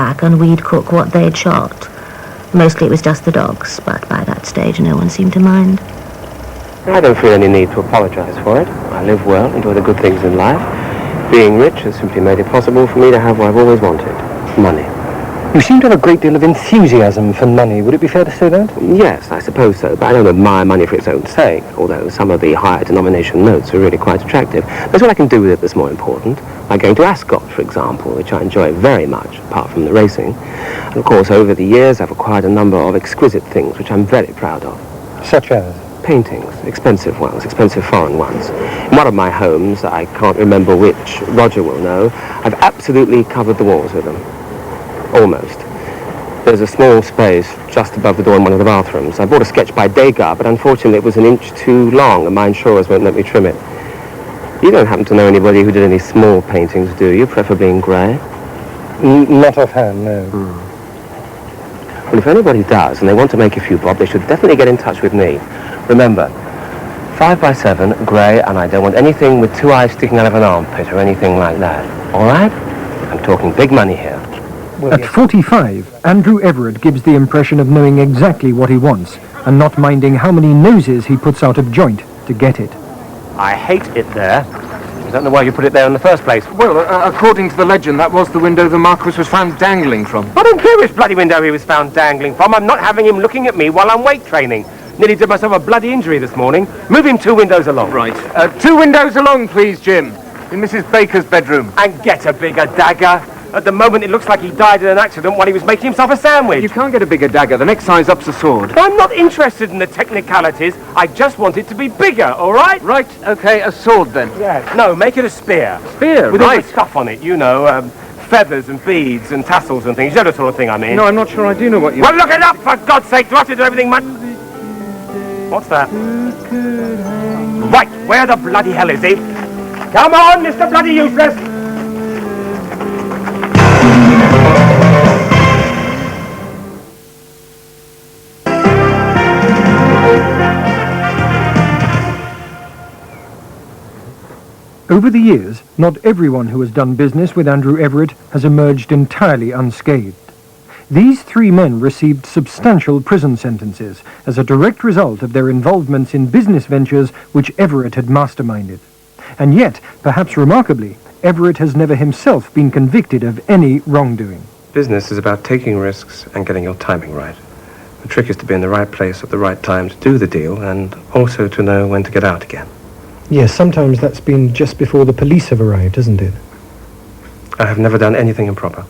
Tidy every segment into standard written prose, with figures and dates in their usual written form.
back and we'd cook what they'd shot. Mostly it was just the dogs, but by that stage no one seemed to mind. I don't feel any need to apologize for it. I live well, enjoy the good things in life. Being rich has simply made it possible for me to have what I've always wanted, money. You seem to have a great deal of enthusiasm for money. Would it be fair to say that? Yes, I suppose so, but I don't admire money for its own sake, although some of the higher denomination notes are really quite attractive. There's what I can do with it that's more important, like going to Ascot, for example, which I enjoy very much, apart from the racing. And of course, over the years, I've acquired a number of exquisite things, which I'm very proud of. Such as? Paintings, expensive ones, expensive foreign ones. In one of my homes, I can't remember which, Roger will know, I've absolutely covered the walls with them. Almost. There's a small space just above the door in one of the bathrooms. I bought a sketch by Degas, but unfortunately it was an inch too long, and my insurers won't let me trim it. You don't happen to know anybody who did any small paintings, do you? Preferably in grey? Not offhand, no. Well, if anybody does, and they want to make a few bob, they should definitely get in touch with me. Remember, 5x7, grey, and I don't want anything with two eyes sticking out of an armpit or anything like that. All right? I'm talking big money here. Well, At 45, Andrew Everett gives the impression of knowing exactly what he wants and not minding how many noses he puts out of joint to get it. I hate it there. I don't know why you put it there in the first place. Well, according to the legend, that was the window the Marquis was found dangling from. I don't care which bloody window he was found dangling from. I'm not having him looking at me while I'm weight training. Nearly did myself a bloody injury this morning. Move him 2 windows along. Right. 2 windows along, please, Jim. In Mrs. Baker's bedroom. And get a bigger dagger. At the moment, it looks like he died in an accident while he was making himself a sandwich. You can't get a bigger dagger. The next size up's a sword. I'm not interested in the technicalities. I just want it to be bigger, all right? Right, okay, a sword then. Yeah. No, make it a spear. Spear, with all right. the stuff on it, you know, feathers and beads and tassels and things. You know the sort of thing I mean. No, I'm not sure I do know what you... Well, look it up, for God's sake. Do I have to do everything much... What's that? Right, where the bloody hell is he? Come on, Mr. Bloody Useless! Over the years, not everyone who has done business with Andrew Everett has emerged entirely unscathed. These 3 men received substantial prison sentences as a direct result of their involvements in business ventures which Everett had masterminded. And yet, perhaps remarkably, Everett has never himself been convicted of any wrongdoing. Business is about taking risks and getting your timing right. The trick is to be in the right place at the right time to do the deal and also to know when to get out again. Yes, sometimes that's been just before the police have arrived, hasn't it? I have never done anything improper.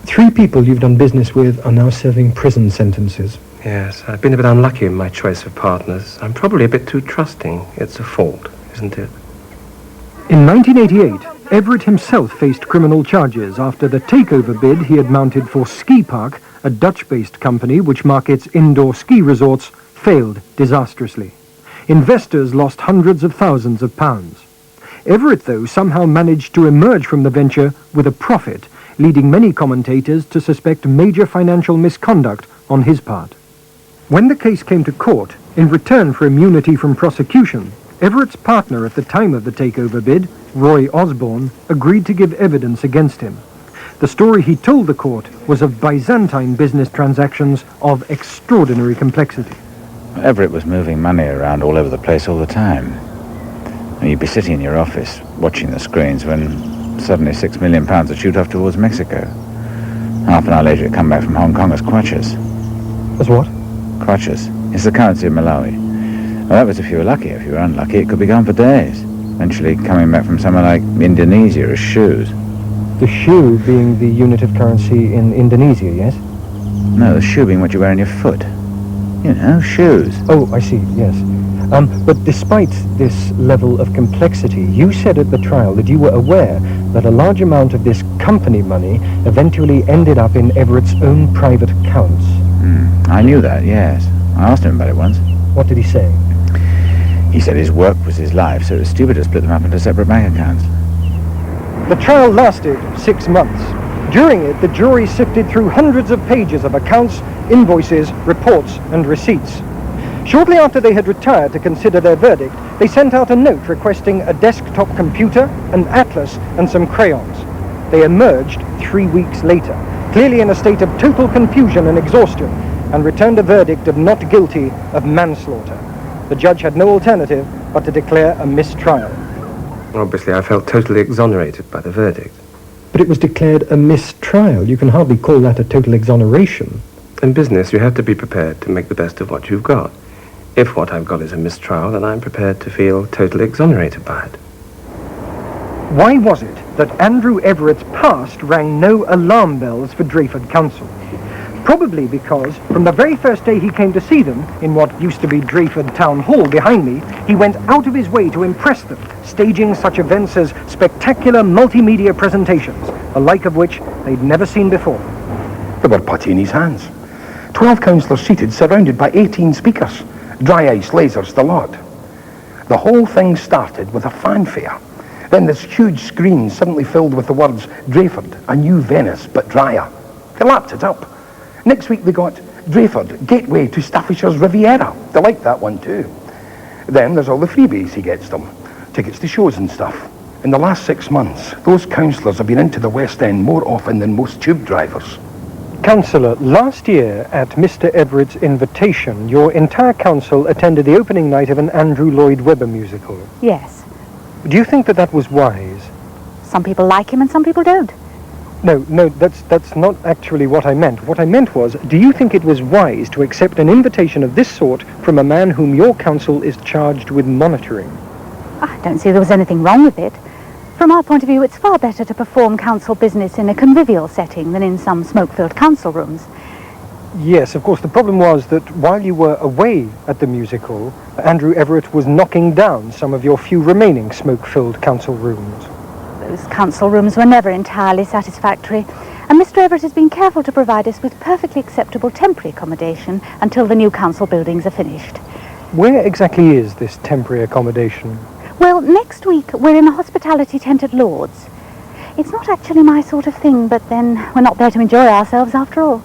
3 people you've done business with are now serving prison sentences. Yes, I've been a bit unlucky in my choice of partners. I'm probably a bit too trusting. It's a fault, isn't it? In 1988, Everett himself faced criminal charges after the takeover bid he had mounted for Ski Park, a Dutch-based company which markets indoor ski resorts, failed disastrously. Investors lost hundreds of thousands of pounds. Everett, though, somehow managed to emerge from the venture with a profit, leading many commentators to suspect major financial misconduct on his part. When the case came to court, in return for immunity from prosecution, Everett's partner at the time of the takeover bid, Roy Osborne, agreed to give evidence against him. The story he told the court was of Byzantine business transactions of extraordinary complexity. Everett was moving money around all over the place all the time. And you'd be sitting in your office watching the screens when suddenly £6 million would shoot off towards Mexico. Half an hour later, it'd come back from Hong Kong as kwaches. As what? Kwaches. It's the currency of Malawi. Well, that was if you were lucky. If you were unlucky, it could be gone for days. Eventually coming back from somewhere like Indonesia as shoes. The shoe being the unit of currency in Indonesia, yes? No, the shoe being what you wear on your foot. You know, shoes. Oh, I see, yes. But despite this level of complexity, you said at the trial that you were aware that a large amount of this company money eventually ended up in Everett's own private accounts. I knew that, yes. I asked him about it once. What did he say? He said his work was his life, so it was stupid to split them up into separate bank accounts. The trial lasted 6 months. During it, the jury sifted through hundreds of pages of accounts, invoices, reports, and receipts. Shortly after they had retired to consider their verdict, they sent out a note requesting a desktop computer, an atlas, and some crayons. They emerged 3 weeks later, clearly in a state of total confusion and exhaustion, and returned a verdict of not guilty of manslaughter. The judge had no alternative but to declare a mistrial. Obviously, I felt totally exonerated by the verdict. But it was declared a mistrial. You can hardly call that a total exoneration. In business, you have to be prepared to make the best of what you've got. If what I've got is a mistrial, then I'm prepared to feel totally exonerated by it. Why was it that Andrew Everett's past rang no alarm bells for Drayford Council? Probably because from the very first day he came to see them, in what used to be Drayford Town Hall behind me, he went out of his way to impress them, staging such events as spectacular multimedia presentations, the like of which they'd never seen before. They were putty in his hands. 12 councillors seated, surrounded by 18 speakers. Dry ice, lasers, the lot. The whole thing started with a fanfare. Then this huge screen suddenly filled with the words, Drayford, a new Venice, but drier. They lapped it up. Next week they got Drayford, gateway to Staffordshires Riviera. They liked that one too. Then there's all the freebies he gets them. Tickets to shows and stuff. In the last 6 months, those councillors have been into the West End more often than most tube drivers. Councillor, last year at Mr. Everett's invitation, your entire council attended the opening night of an Andrew Lloyd Webber musical. Yes. Do you think that that was wise? Some people like him and some people don't. No, that's not actually what I meant. What I meant was, do you think it was wise to accept an invitation of this sort from a man whom your council is charged with monitoring? I don't see there was anything wrong with it. From our point of view, it's far better to perform council business in a convivial setting than in some smoke-filled council rooms. Yes, of course, the problem was that while you were away at the musical, Andrew Everett was knocking down some of your few remaining smoke-filled council rooms. Those council rooms were never entirely satisfactory, and Mr. Everett has been careful to provide us with perfectly acceptable temporary accommodation until the new council buildings are finished. Where exactly is this temporary accommodation? Well, next week we're in a hospitality tent at Lord's. It's not actually my sort of thing, but then we're not there to enjoy ourselves after all.